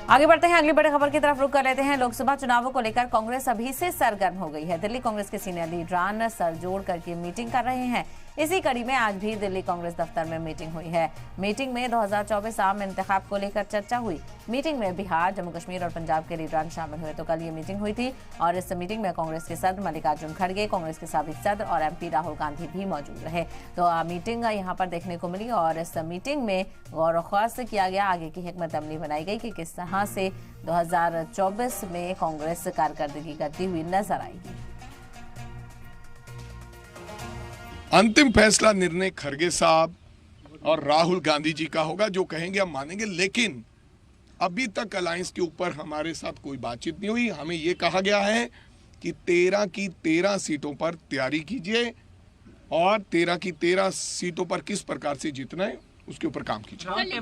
आगे बढ़ते हैं, अगली बड़ी खबर की तरफ रुख कर लेते हैं। लोकसभा चुनावों को लेकर कांग्रेस अभी से सरगर्म हो गई है। दिल्ली कांग्रेस के सीनियर लीडरान सर जोड़ करके मीटिंग कर रहे हैं। इसी कड़ी में आज भी दिल्ली कांग्रेस दफ्तर में मीटिंग हुई है। मीटिंग में 2024 आम इंतखाब को लेकर चर्चा हुई। मीटिंग में बिहार, जम्मू कश्मीर और पंजाब के लीडरान शामिल हुए। तो कल ये मीटिंग हुई थी और इस मीटिंग में कांग्रेस के सदर मल्लिकार्जुन खड़गे, कांग्रेस के साबिक सदर और MP राहुल गांधी भी मौजूद रहे। तो मीटिंग यहाँ पर देखने को मिली और इस मीटिंग में गौर ख्वास किया गया, आगे की हिकमत अमली बनाई गई कि किस तरह से 2024 में कांग्रेस कारकर्दगी करती हुई नजर आएगी। अंतिम फैसला निर्णय खड़गे साहब और राहुल गांधी जी का होगा। जो कहेंगे हम मानेंगे, लेकिन अभी तक अलायंस के ऊपर हमारे साथ कोई बातचीत नहीं हुई। हमें यह कहा गया है कि 13 की 13 सीटों पर तैयारी कीजिए और 13 की 13 सीटों पर किस प्रकार से जीतना है उसके ऊपर काम कीजिए।